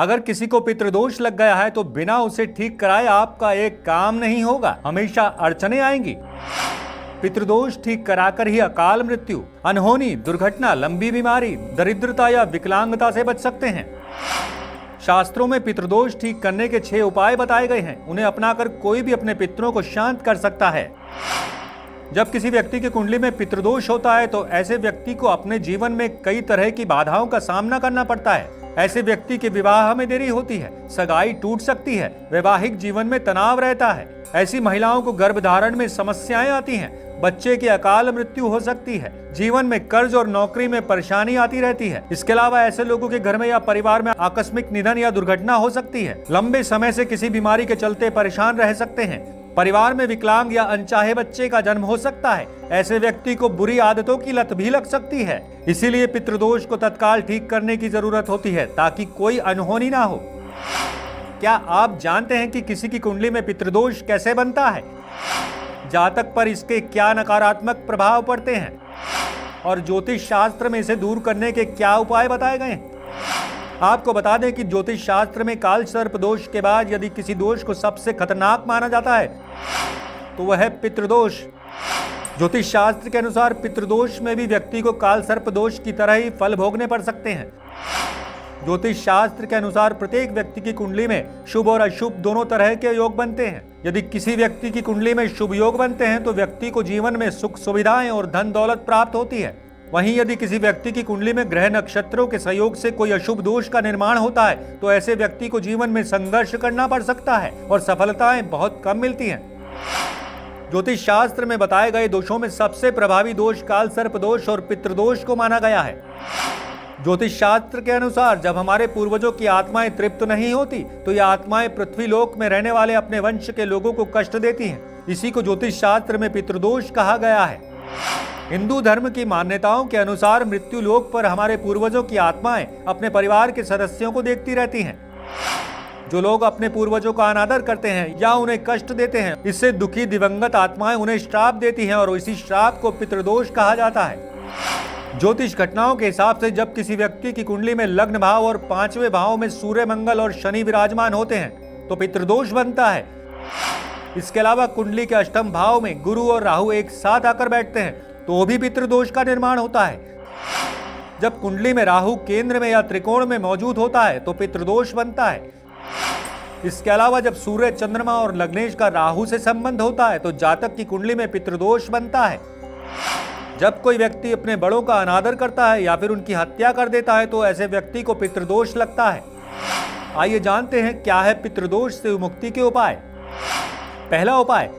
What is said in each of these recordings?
अगर किसी को पितृदोष लग गया है तो बिना उसे ठीक कराए आपका एक काम नहीं होगा, हमेशा अड़चने आएंगी। पितृदोष ठीक कराकर ही अकाल मृत्यु, अनहोनी, दुर्घटना, लंबी बीमारी, दरिद्रता या विकलांगता से बच सकते हैं। शास्त्रों में पितृदोष ठीक करने के 6 उपाय बताए गए हैं। उन्हें अपनाकर कोई भी अपने पितरों को शांत कर सकता है। जब किसी व्यक्ति की कुंडली में पितृदोष होता है तो ऐसे व्यक्ति को अपने जीवन में कई तरह की बाधाओं का सामना करना पड़ता है। ऐसे व्यक्ति के विवाह में देरी होती है, सगाई टूट सकती है, वैवाहिक जीवन में तनाव रहता है। ऐसी महिलाओं को गर्भधारण में समस्याएं आती हैं, बच्चे की अकाल मृत्यु हो सकती है, जीवन में कर्ज और नौकरी में परेशानी आती रहती है। इसके अलावा ऐसे लोगों के घर में या परिवार में आकस्मिक निधन या दुर्घटना हो सकती है। लंबे समय से किसी बीमारी के चलते परेशान रह सकते हैं। परिवार में विकलांग या अनचाहे बच्चे का जन्म हो सकता है। ऐसे व्यक्ति को बुरी आदतों की लत भी लग सकती है। इसीलिए पितृदोष को तत्काल ठीक करने की जरूरत होती है ताकि कोई अनहोनी ना हो। क्या आप जानते हैं कि किसी की कुंडली में पितृदोष कैसे बनता है, जातक पर इसके क्या नकारात्मक प्रभाव पड़ते हैं और ज्योतिष शास्त्र में इसे दूर करने के क्या उपाय बताए गए हैं? आपको बता दें कि ज्योतिष शास्त्र में काल सर्प दोष के बाद यदि किसी दोष को सबसे खतरनाक माना जाता है तो वह है पितृदोष। ज्योतिष शास्त्र के अनुसार पितृदोष में भी व्यक्ति को काल सर्प दोष की तरह ही फल भोगने पड़ सकते हैं। ज्योतिष शास्त्र के अनुसार प्रत्येक व्यक्ति की कुंडली में शुभ और अशुभ दोनों तरह के योग बनते हैं। यदि किसी व्यक्ति की कुंडली में शुभ योग बनते हैं तो व्यक्ति को जीवन में सुख सुविधाएं और धन दौलत प्राप्त होती है। वहीं यदि किसी व्यक्ति की कुंडली में ग्रह नक्षत्रों के सहयोग से कोई अशुभ दोष का निर्माण होता है तो ऐसे व्यक्ति को जीवन में संघर्ष करना पड़ सकता है और सफलताएं बहुत कम मिलती हैं। ज्योतिष शास्त्र में बताए गए दोषों में सबसे प्रभावी दोष काल सर्प दोष और पितृदोष को माना गया है। ज्योतिष शास्त्र के अनुसार जब हमारे पूर्वजों की आत्माएं तृप्त नहीं होती तो ये आत्माएं पृथ्वी लोक में रहने वाले अपने वंश के लोगों को कष्ट देती हैं। इसी को ज्योतिष शास्त्र में पितृदोष कहा गया है। हिंदू धर्म की मान्यताओं के अनुसार मृत्यु लोक पर हमारे पूर्वजों की आत्माएं अपने परिवार के सदस्यों को देखती रहती हैं। जो लोग अपने पूर्वजों का अनादर करते हैं या उन्हें कष्ट देते हैं, इससे दुखी दिवंगत आत्माएं उन्हें श्राप देती हैं और इसी श्राप को पितृदोष कहा जाता है। ज्योतिष घटनाओं के हिसाब से जब किसी व्यक्ति की कुंडली में लग्न भाव और 5वें भाव में सूर्य, मंगल और शनि विराजमान होते हैं तो पितृदोष बनता है। इसके अलावा कुंडली के अष्टम भाव में गुरु और राहु एक साथ आकर बैठते हैं तो भी पितृदोष का निर्माण होता है। जब कुंडली में राहु केंद्र में या त्रिकोण में मौजूद होता है तो पितृदोष बनता है। इसके अलावा जब सूर्य, चंद्रमा और लग्नेश का राहु से संबंध होता है तो जातक की कुंडली में पितृदोष बनता है। जब कोई व्यक्ति अपने बड़ों का अनादर करता है या फिर उनकी हत्या कर देता है तो ऐसे व्यक्ति को पितृदोष लगता है। आइए जानते हैं क्या है पितृदोष से मुक्ति के उपाय। पहला उपाय,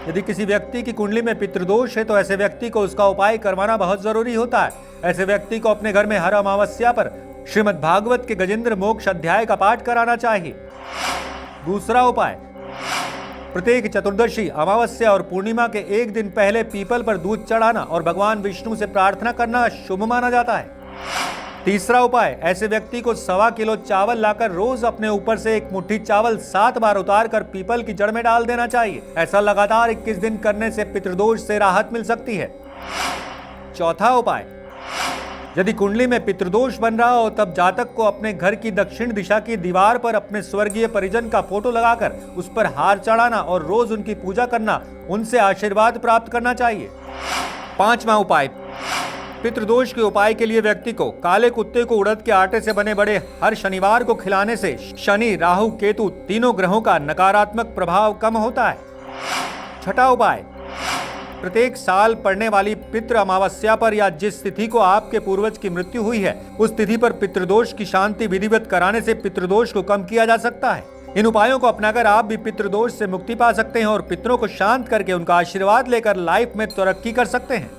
यदि किसी व्यक्ति की कुंडली में पितृदोष है तो ऐसे व्यक्ति को उसका उपाय करवाना बहुत जरूरी होता है। ऐसे व्यक्ति को अपने घर में हर अमावस्या पर श्रीमद् भागवत के गजेंद्र मोक्ष अध्याय का पाठ कराना चाहिए। दूसरा उपाय, प्रत्येक चतुर्दशी, अमावस्या और पूर्णिमा के एक दिन पहले पीपल पर दूध चढ़ाना और भगवान विष्णु से प्रार्थना करना शुभ माना जाता है। तीसरा उपाय, ऐसे व्यक्ति को 1.25 किलो चावल लाकर रोज अपने ऊपर से एक मुट्ठी चावल 7 बार उतार कर पीपल की जड़ में डाल देना चाहिए। ऐसा लगातार 21 दिन करने से पितृदोष से राहत मिल सकती है। चौथा उपाय, यदि कुंडली में पितृदोष बन रहा हो तब जातक को अपने घर की दक्षिण दिशा की दीवार पर अपने स्वर्गीय परिजन का फोटो लगाकर उस पर हार चढ़ाना और रोज उनकी पूजा करना, उनसे आशीर्वाद प्राप्त करना चाहिए। पांचवा उपाय, पितृदोष के उपाय के लिए व्यक्ति को काले कुत्ते को उड़द के आटे से बने बड़े हर शनिवार को खिलाने से शनि, राहु, केतु तीनों ग्रहों का नकारात्मक प्रभाव कम होता है। छठा उपाय, प्रत्येक साल पड़ने वाली पितृ अमावस्या पर या जिस तिथि को आपके पूर्वज की मृत्यु हुई है उस तिथि पर पितृदोष की शांति विधिवत कराने से पितृदोष को कम किया जा सकता है। इन उपायों को अपनाकर आप भी पितृदोष से मुक्ति पा सकते हैं और पितरों को शांत करके उनका आशीर्वाद लेकर लाइफ में तरक्की कर सकते हैं।